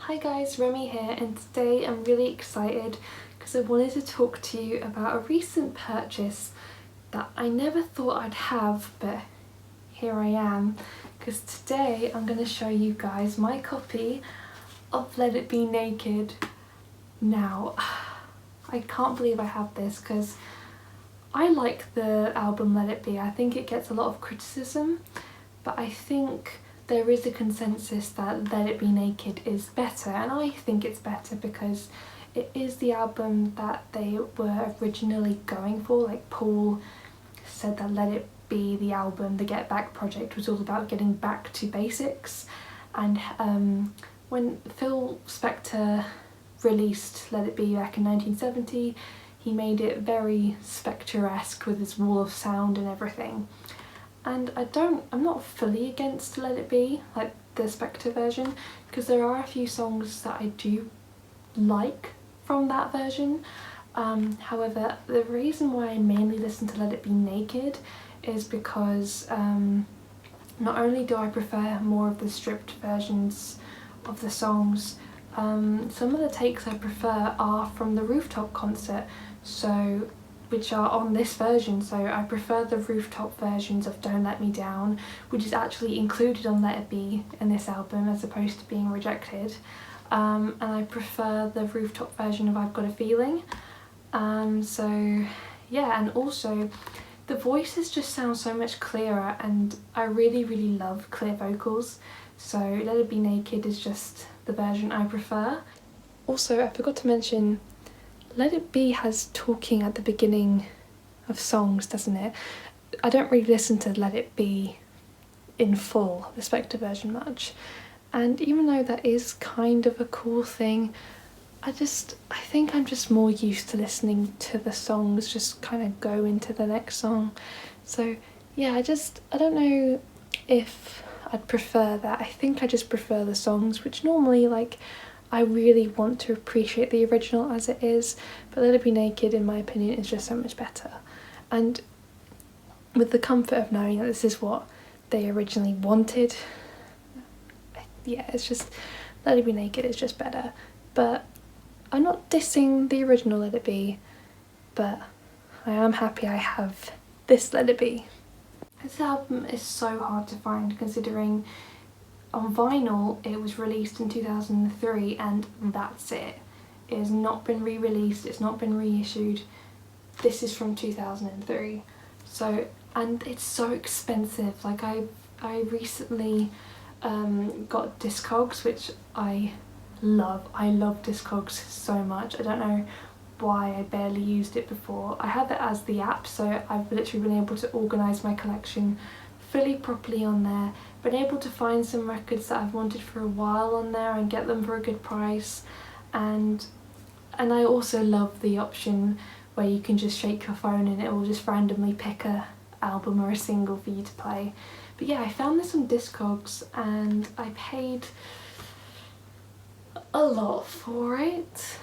Hi guys, Remy here, and today I'm really excited because I wanted to talk to you about a recent purchase that I never thought I'd have, but here I am, because today I'm going to show you guys my copy of Let It Be Naked. Now, I can't believe I have this because I like the album Let It Be. I think it gets a lot of criticism, but I think there is a consensus that Let It Be Naked is better, and I think it's better because it is the album that they were originally going for. Like Paul said that Let It Be, the album, the Get Back project, was all about getting back to basics, and when Phil Spector released Let It Be back in 1970, he made it very Spector-esque with his wall of sound and everything. And I'm not fully against Let It Be, like the Spector version, because there are a few songs that I do like from that version. However, the reason why I mainly listen to Let It Be Naked is because not only do I prefer more of the stripped versions of the songs, some of the takes I prefer are from the rooftop concert, which are on this version. So I prefer the rooftop versions of Don't Let Me Down, which is actually included on Let It Be in this album as opposed to being rejected. And I prefer the rooftop version of I've Got a Feeling. So yeah, and also the voices just sound so much clearer, and I really love clear vocals. So Let It Be Naked is just the version I prefer. Also, I forgot to mention, Let It Be has talking at the beginning of songs, doesn't it? I don't really listen to Let It Be in full, the Spector version, much. And even though that is kind of a cool thing, I think I'm just more used to listening to the songs just kind of go into the next song. So yeah, I don't know if I'd prefer that. I think I just prefer the songs, which normally, like, I really want to appreciate the original as it is, but Let It Be Naked, in my opinion, is just so much better. And with the comfort of knowing that this is what they originally wanted, yeah, it's just, Let It Be Naked is just better. But I'm not dissing the original Let It Be, but I am happy I have this Let It Be. This album is so hard to find, considering on vinyl it was released in 2003 and that's it. It has not been re-released, it's not been reissued. This is from 2003. So, and it's so expensive. Like I recently got Discogs, which I love. I love Discogs so much. I don't know why I barely used it before. I have it as the app, so I've literally been able to organise my collection fully properly on there, been able to find some records that I've wanted for a while on there and get them for a good price, and I also love the option where you can just shake your phone and it will just randomly pick a album or a single for you to play. But yeah, I found this on Discogs and I paid a lot for it.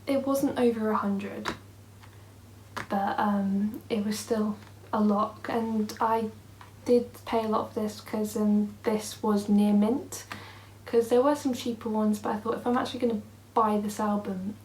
It wasn't over 100, but it was still a lot, and I did pay a lot for this because this was near mint, because there were some cheaper ones, but I thought if I'm actually going to buy this album,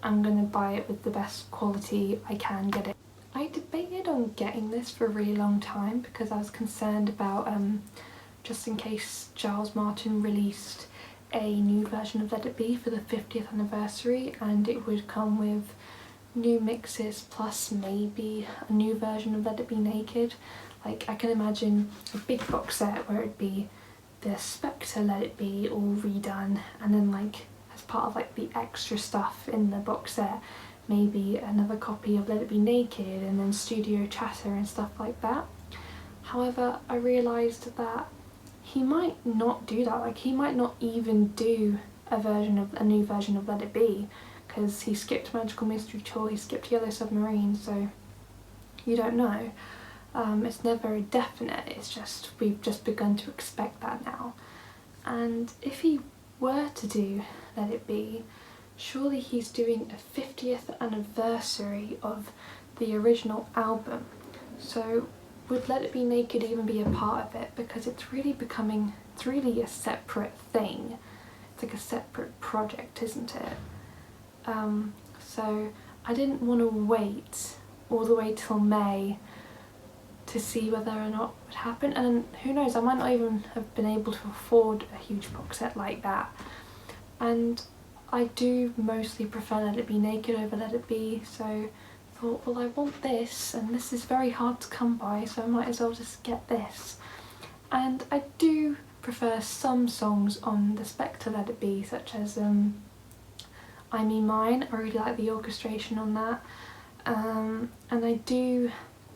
I'm going to buy it with the best quality I can get it. I debated on getting this for a really long time because I was concerned about just in case Giles Martin released a new version of Let It Be for the 50th anniversary and it would come with new mixes plus maybe a new version of Let It Be Naked. Like, I can imagine a big box set where it'd be the Spector Let It Be all redone, and then like as part of like the extra stuff in the box set, maybe another copy of Let It Be Naked and then Studio Chatter and stuff like that. However, I realised that he might not do that. Like, he might not even do a new version of Let It Be, because he skipped Magical Mystery Tour, he skipped Yellow Submarine, so you don't know. It's never a definite, it's just we've just begun to expect that now. And if he were to do Let It Be, surely he's doing a 50th anniversary of the original album. So would Let It Be Naked even be a part of it? Because it's really a separate thing. like a separate project, isn't it? So I didn't want to wait all the way till May to see whether or not it would happen, and who knows, I might not even have been able to afford a huge box set like that. And I do mostly prefer Let It Be Naked over Let It Be, so I thought, well, I want this and this is very hard to come by, so I might as well just get this. And I do prefer some songs on the spec to Let It Be, such as I Me Mine. I really like the orchestration on that, and I do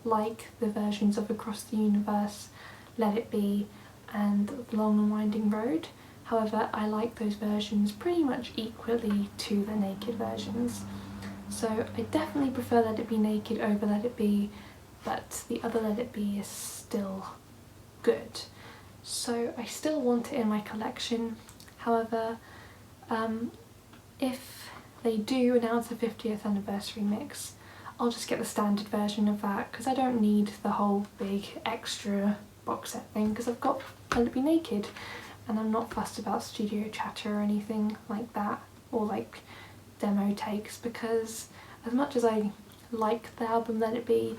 like the versions of Across the Universe, Let It Be and The Long and Winding Road. However, I like those versions pretty much equally to the naked versions. So I definitely prefer Let It Be Naked over Let It Be, but the other Let It Be is still good. So I still want it in my collection. However, if they do announce a 50th anniversary mix, I'll just get the standard version of that, because I don't need the whole big extra box set thing, because I've got Let It Be Naked, and I'm not fussed about studio chatter or anything like that, or like demo takes, because as much as I like the album Let It Be,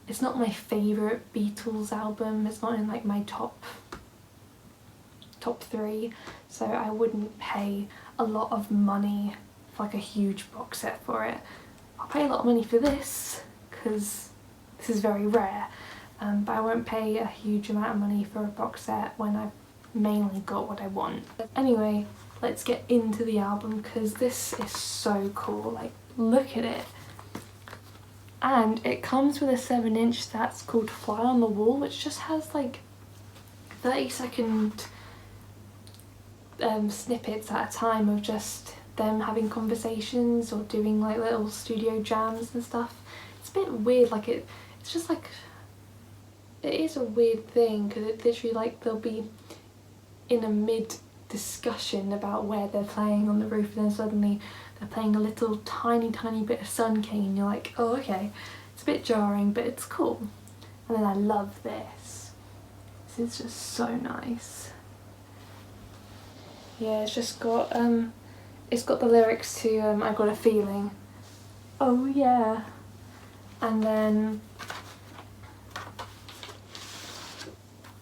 it's not my favourite Beatles album. It's not in like my top 3, so I wouldn't pay a lot of money for like a huge box set for it. I'll pay a lot of money for this because this is very rare, but I won't pay a huge amount of money for a box set when I've mainly got what I want. But anyway, let's get into the album, because this is so cool. Like, look at it. And it comes with a 7-inch that's called Fly on the Wall, which just has like 30-second snippets at a time of just them having conversations or doing like little studio jams and stuff. It's a bit weird, like it's just like, it is a weird thing, because it literally, like, they'll be in a mid discussion about where they're playing on the roof, and then suddenly they're playing a little tiny bit of Sun King, and you're like, oh okay. It's a bit jarring, but it's cool. And then I love this. This is just so nice. Yeah, it's just got it's got the lyrics to I Got a Feeling. Oh yeah. And then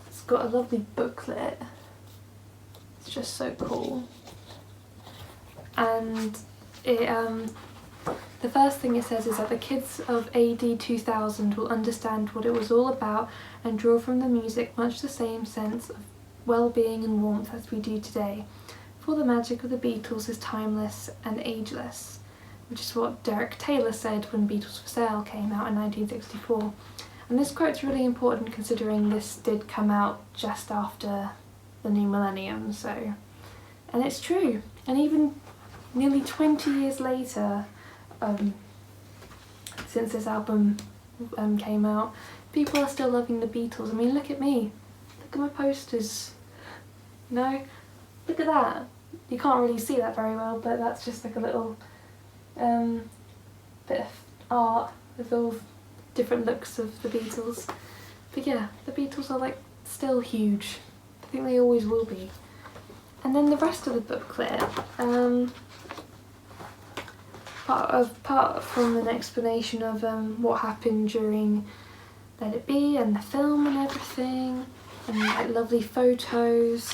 it's got a lovely booklet. It's just so cool. And it the first thing it says is that the kids of AD 2000 will understand what it was all about and draw from the music much the same sense of well-being and warmth as we do today. For the magic of the Beatles is timeless and ageless, which is what Derek Taylor said when Beatles for Sale came out in 1964. And this quote's really important, considering this did come out just after the new millennium, so... And it's true. And even nearly 20 years later, since this album came out, people are still loving the Beatles. I mean, look at me. Look at my posters. You know? Look at that. You can't really see that very well, but that's just like a little bit of art with all different looks of the Beatles. But yeah, the Beatles are like still huge. I think they always will be. And then the rest of the booklet, apart from an explanation of what happened during Let It Be and the film and everything, and like lovely photos.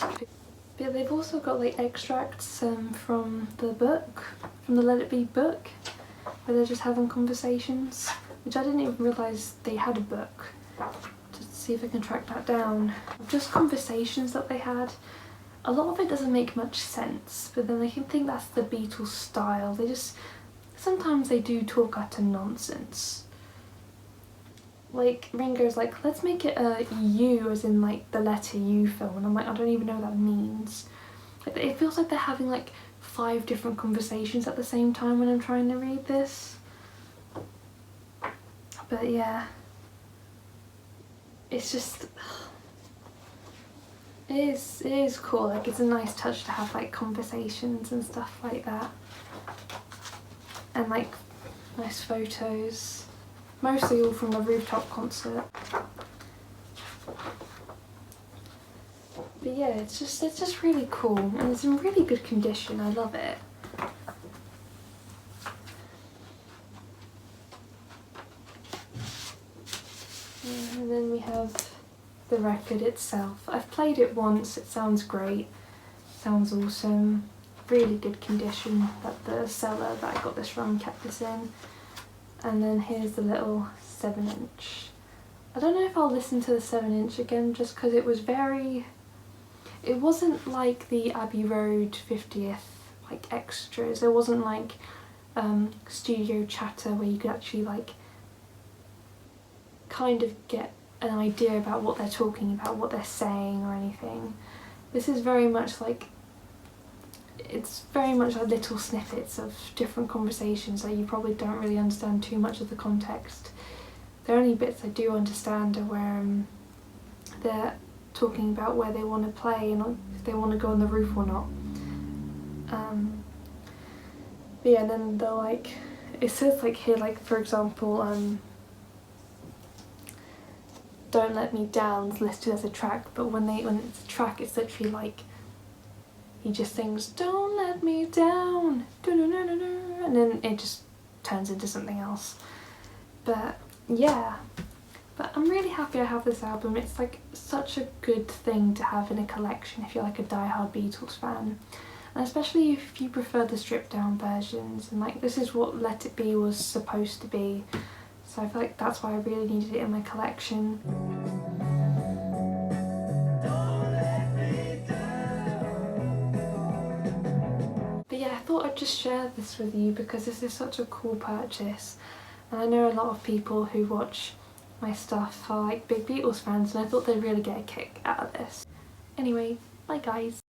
But they've also got like extracts from the book, from the Let It Be book, where they're just having conversations, which I didn't even realise they had a book. Just see if I can track that down. Just conversations that they had. A lot of it doesn't make much sense, but then I can think that's the Beatles style. They just, sometimes they do talk utter nonsense. Like, Ringo's like, let's make it a U, as in like the letter U film, and I'm like, I don't even know what that means. Like, it feels like they're having like 5 different conversations at the same time when I'm trying to read this. But yeah, it's just, it is cool. Like, it's a nice touch to have like conversations and stuff like that, and like nice photos. Mostly all from the rooftop concert. But But yeah, it's just really cool, and it's in really good condition. I love it. And then we have the record itself. I've played it once, it sounds great, sounds awesome, really good condition that the seller that I got this from kept this in. And then here's the little 7-inch. I don't know if I'll listen to the 7-inch again just because it was it wasn't like the Abbey Road 50th like extras. There wasn't like studio chatter where you could actually like kind of get an idea about what they're talking about, what they're saying or anything. This is very much like, it's very much like little snippets of different conversations that you probably don't really understand too much of the context. The only bits I do understand are where they're talking about where they want to play and if they want to go on the roof or not. But yeah, and then they're like, it says like here, like for example, Don't Let Me Down is listed as a track, but when it's a track, it's literally like he just sings "Don't let me down," and then it just turns into something else. But yeah, but I'm really happy I have this album. It's like such a good thing to have in a collection if you're like a die-hard Beatles fan, and especially if you prefer the stripped down versions, and like this is what Let It Be was supposed to be. So I feel like that's why I really needed it in my collection. But yeah, I thought I'd just share this with you because this is such a cool purchase. And I know a lot of people who watch my stuff are like big Beatles fans, and I thought they'd really get a kick out of this. Anyway, bye guys.